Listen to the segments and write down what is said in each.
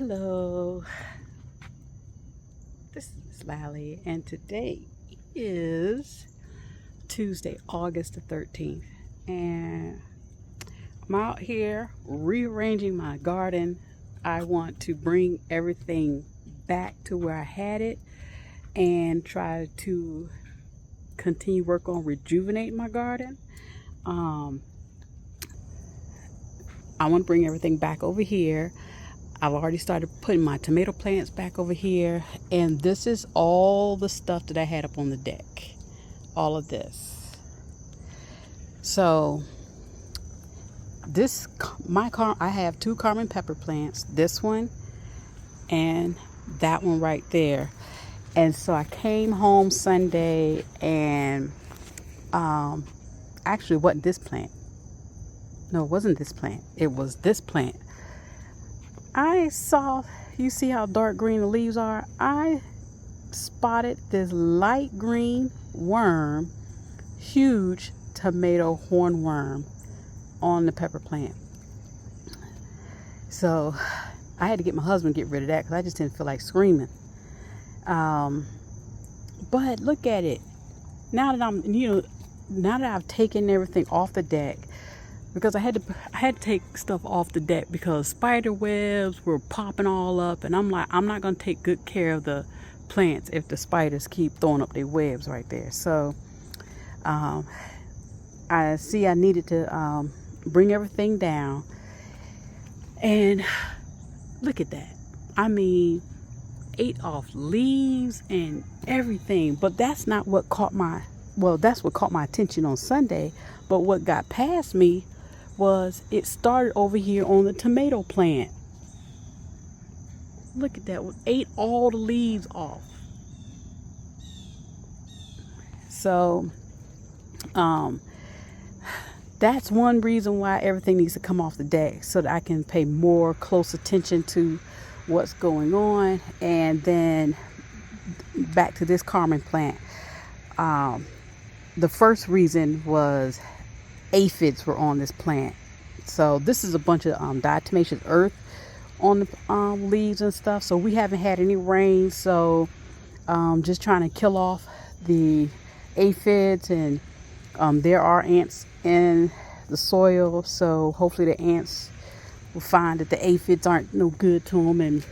Hello, this is Lally, and today is Tuesday, August the 13th, and I'm out here rearranging my garden. I want to bring everything back to where I had it and try to continue work on rejuvenating my garden. Um, I want to bring everything back over here. I've already started putting my tomato plants back over here, and this is all the stuff that I had up on the deck. All of this. So this I have two Carmen pepper plants, this one and that one right there. And so I came home Sunday and actually it wasn't this plant. No, it wasn't this plant. It was this plant. I saw, you see how dark green the leaves are? I spotted this light green worm, huge tomato hornworm on the pepper plant. So I had to get my husband to get rid of that because I just didn't feel like screaming. But look at it. Now that I've taken everything off the deck, because I had to take stuff off the deck because spider webs were popping all up, and I'm like, I'm not going to take good care of the plants if the spiders keep throwing up their webs right there. So I needed to bring everything down, and look at that. I mean, ate off leaves and everything, but that's not what that's what caught my attention on Sunday. But what got past me was it started over here on the tomato plant. Look at that. It ate all the leaves off. So that's one reason why everything needs to come off the deck, so that I can pay more close attention to what's going on. And then back to this Carmen plant. The first reason was aphids were on this plant. So this is a bunch of diatomaceous earth on the leaves and stuff. So we haven't had any rain. So just trying to kill off the aphids, and there are ants in the soil. So hopefully the ants will find that the aphids aren't no good to them, and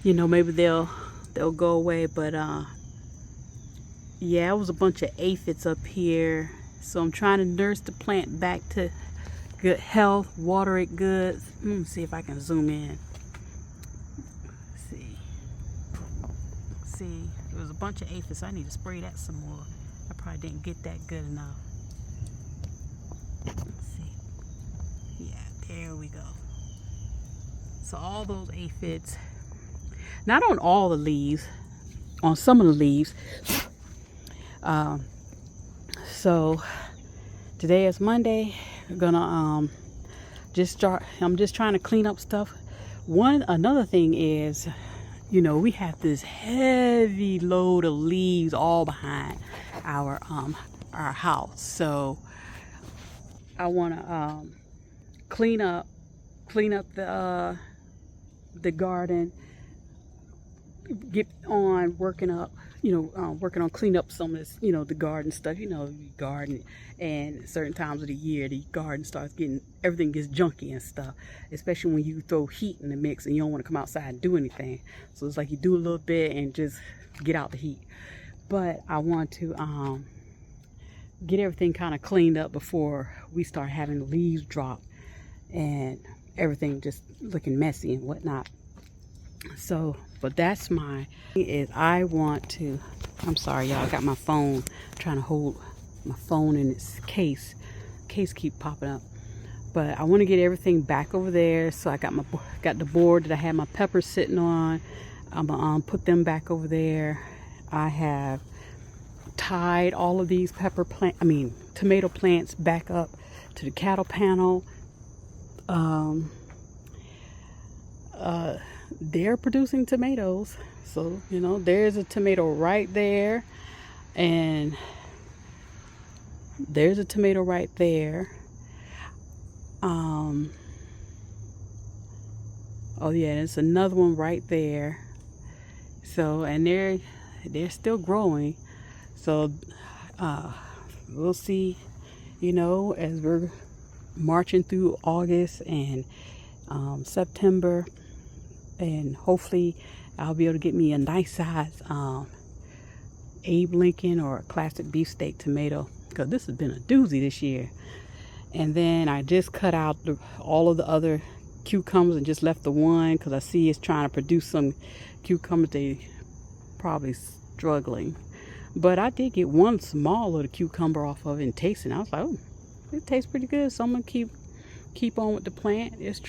maybe they'll go away. But yeah, it was a bunch of aphids up here. So I'm trying to nurse the plant back to good health, water it good. See if I can zoom in. See, there was a bunch of aphids. I need to spray that some more. I probably didn't get that good enough. Let's see. Yeah, there we go. So all those aphids, not on all the leaves, on some of the leaves. So today is Monday. We're gonna I'm just trying to clean up stuff. Another thing is, we have this heavy load of leaves all behind our house. So I want to clean up the garden, get on working on clean up some of this, the garden stuff. Garden, and certain times of the year the garden everything gets junky and stuff, especially when you throw heat in the mix and you don't want to come outside and do anything. So it's like you do a little bit and just get out the heat. But I want to get everything kind of cleaned up before we start having the leaves drop and everything just looking messy and whatnot. So, but that's I'm sorry y'all, I got my phone, I'm trying to hold my phone in its case keep popping up. But I want to get everything back over there. So I got the board that I had my peppers sitting on. I'm gonna put them back over there. I have tied all of these tomato plants back up to the cattle panel. They're producing tomatoes, so there's a tomato right there, and there's a tomato right there. Oh yeah, there's another one right there. So, and they're still growing. So we'll see, as we're marching through August and September, and hopefully I'll be able to get me a nice size Abe Lincoln or a classic beefsteak tomato, because this has been a doozy this year. And then I just cut out all of the other cucumbers and just left the one, because I see it's trying to produce some cucumbers. They probably struggling, but I did get one small little cucumber off of it and tasting. I was like, oh, it tastes pretty good. So I'm gonna keep on with the plant. It's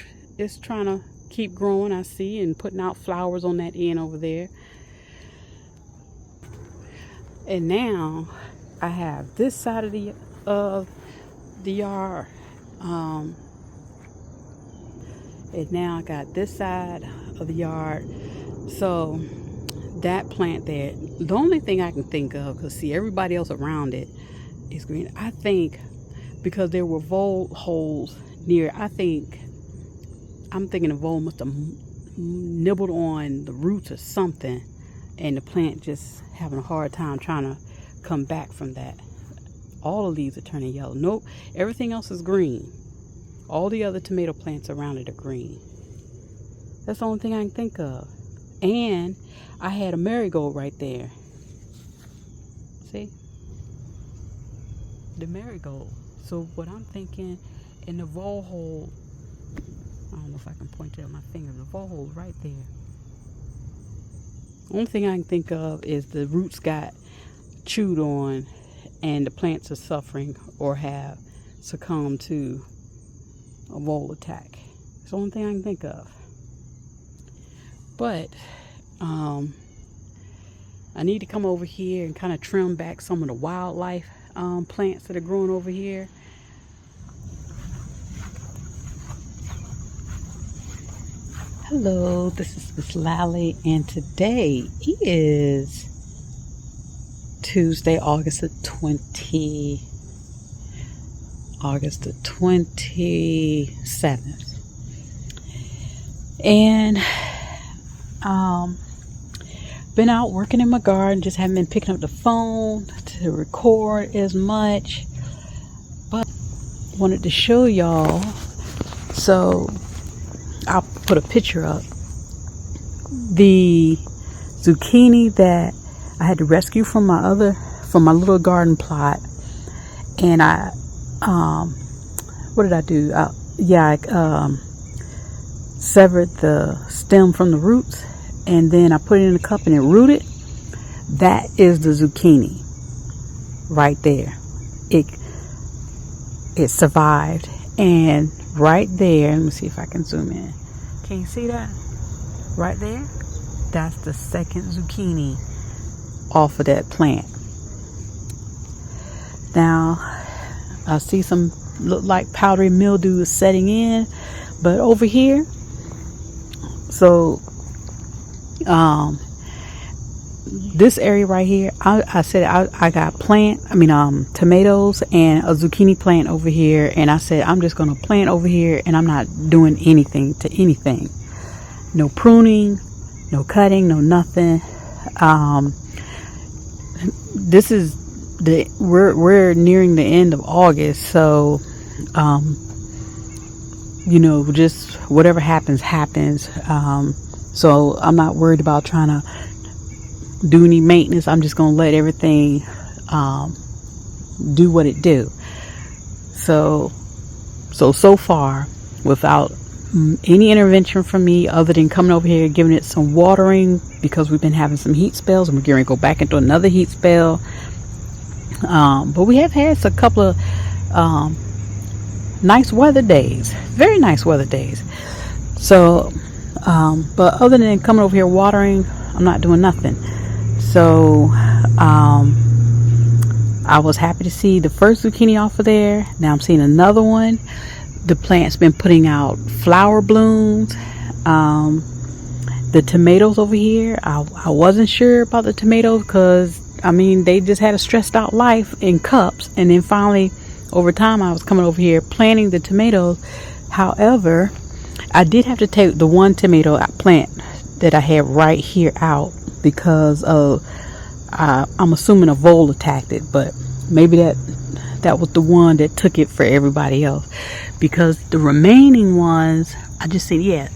trying to keep growing, I see, and putting out flowers on that end over there. And now I have this side of the yard, and now I got this side of the yard. So that plant there, the only thing I can think of, because see, everybody else around it is green. I think because there were vole holes near, I'm thinking the vole must have nibbled on the roots or something, and the plant just having a hard time trying to come back from that. All of these are turning yellow. Nope, everything else is green. All the other tomato plants around it are green. That's the only thing I can think of. And I had a marigold right there. See? The marigold. So what I'm thinking, in the vole hole, I don't know if I can point it at my finger, the vole hole right there. Only thing I can think of is the roots got chewed on and the plants are suffering or have succumbed to a vole attack. It's the only thing I can think of. But I need to come over here and kind of trim back some of the wildlife plants that are growing over here. Hello, this is Miss Lally, and today is Tuesday, August the 27th. And been out working in my garden, just haven't been picking up the phone to record as much, but wanted to show y'all. So I'll put a picture up. The zucchini that I had to rescue from my little garden plot, and I what did I do? I severed the stem from the roots, and then I put it in a cup and it rooted. That is the zucchini right there. It survived, and right there, let me see if I can zoom in. Can you see that? Right there? That's the second zucchini off of that plant. Now, I see some look like powdery mildew is setting in, but over here, so this area right here, I said I got tomatoes and a zucchini plant over here, and I said I'm just gonna plant over here, and I'm not doing anything to anything. No pruning, no cutting, no nothing. This is we're nearing the end of August, so just whatever happens. So I'm not worried about trying to do any maintenance. I'm just gonna let everything do what it do. So far, without any intervention from me other than coming over here, giving it some watering, because we've been having some heat spells and we're going to go back into another heat spell. But we have had a couple of nice weather days, very nice weather days. So, but other than coming over here watering, I'm not doing nothing. So, I was happy to see the first zucchini off of there. Now I'm seeing another one. The plant's been putting out flower blooms. The tomatoes over here, I wasn't sure about the tomatoes, because they just had a stressed out life in cups, and then finally over time I was coming over here planting the tomatoes. However, I did have to take the one tomato plant that I had right here out because of I'm assuming a vole attacked it, but maybe that was the one that took it for everybody else, because the remaining ones I just said, yeah.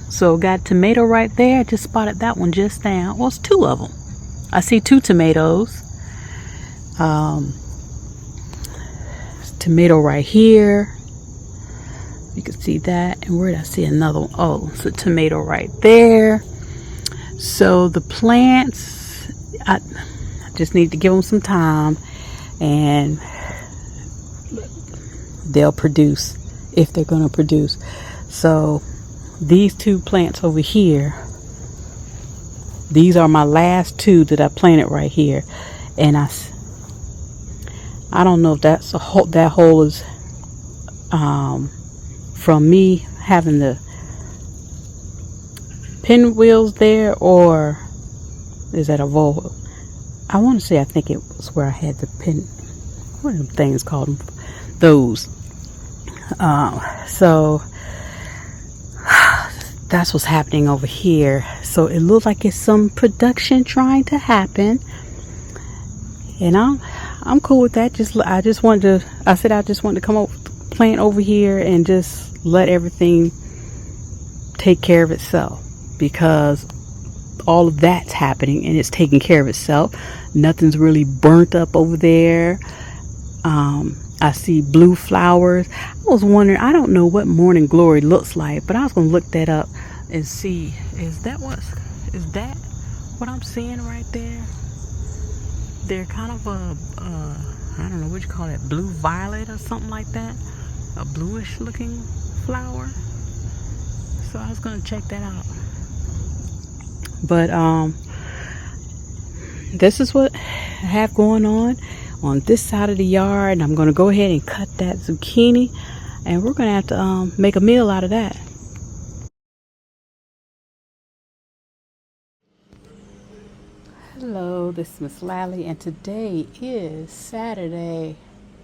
So got tomato right there. I just spotted that one just now. Well, it's two of them. I see two tomatoes. Tomato right here. You can see that. And where did I see another one? Oh, it's a tomato right there. So the plants, I just need to give them some time, and they'll produce if they're going to produce. So these two plants over here, these are my last two that I planted right here, and I don't know if that's a hole, that hole is from me having the pinwheels there, or is that a vole? I want to say, I think it was where I had the pin, what are them things called? Those. So that's what's happening over here. So it looks like it's some production trying to happen, and I'm cool with that. I just wanted to come up, plant over here, and just let everything take care of itself, because all of that's happening and it's taking care of itself. Nothing's really burnt up over there. I see blue flowers. I was wondering, I don't know what morning glory looks like, but I was going to look that up and see, is that what I'm seeing right there? They're kind of I don't know what you call it, blue violet or something like that, a bluish looking flower. So I was going to check that out. But this is what I have going on this side of the yard, and I'm going to go ahead and cut that zucchini, and we're going to have to make a meal out of that. Hello, this is Miss Lally, and today is Saturday,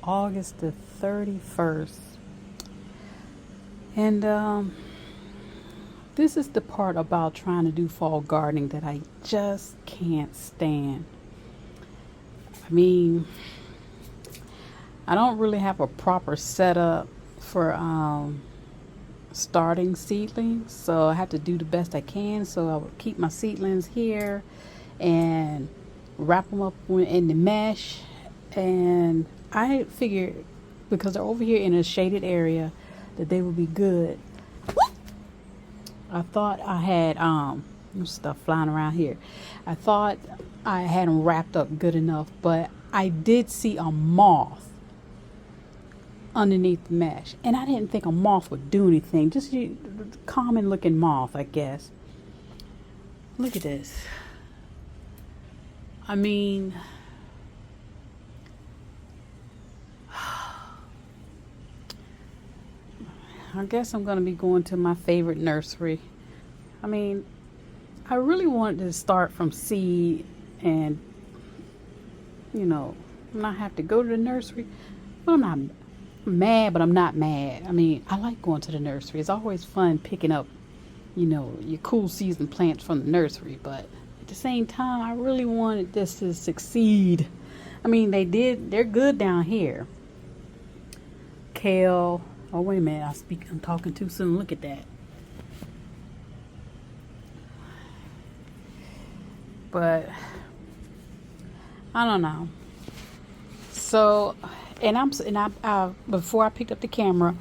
August the 31st. And this is the part about trying to do fall gardening that I just can't stand. I mean, I don't really have a proper setup for starting seedlings, so I have to do the best I can. So I would keep my seedlings here and wrap them up in the mesh, and I figured, because they're over here in a shaded area, that they would be good. I thought I had stuff flying around here. I thought I had them wrapped up good enough, but I did see a moth underneath the mesh, and I didn't think a moth would do anything. Just a common looking moth, I guess. Look at this. I mean, I guess I'm going to be going to my favorite nursery. I mean, I really wanted to start from seed and, not have to go to the nursery. But I'm not mad, but I'm not mad. I mean, I like going to the nursery. It's always fun picking up, your cool season plants from the nursery. But at the same time, I really wanted this to succeed. I mean, they're good down here. Kale. Oh, wait a minute. I'm talking too soon. Look at that. But I don't know. So, I before I picked up the camera,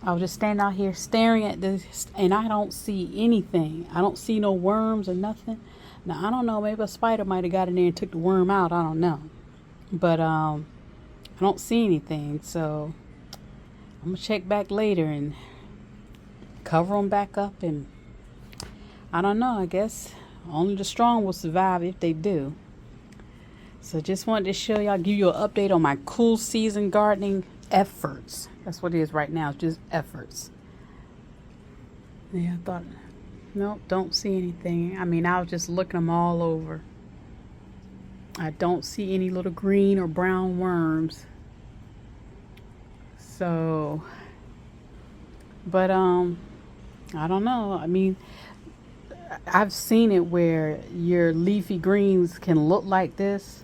I was just standing out here staring at this, and I don't see anything. I don't see no worms or nothing. Now, I don't know. Maybe a spider might have got in there and took the worm out. I don't know. But I don't see anything. So I'm going to check back later and cover them back up. And I don't know. I guess only the strong will survive if they do. So just wanted to show y'all, give you an update on my cool season gardening efforts. That's what it is right now. It's just efforts. Yeah, I thought, nope, don't see anything. I mean, I was just looking them all over. I don't see any little green or brown worms. So, but I don't know. I mean, I've seen it where your leafy greens can look like this,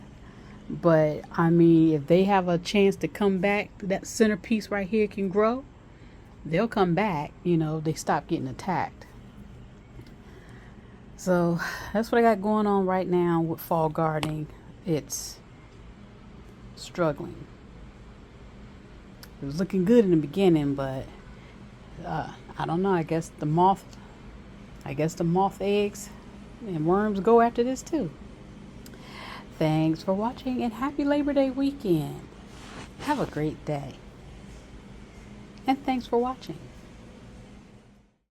but I mean, if they have a chance to come back, that centerpiece right here can grow, they'll come back, they stop getting attacked. So that's what I got going on right now with fall gardening. It's struggling. It was looking good in the beginning, but I don't know. I guess the moth eggs and worms go after this too. Thanks for watching and happy Labor Day weekend. Have a great day. And thanks for watching.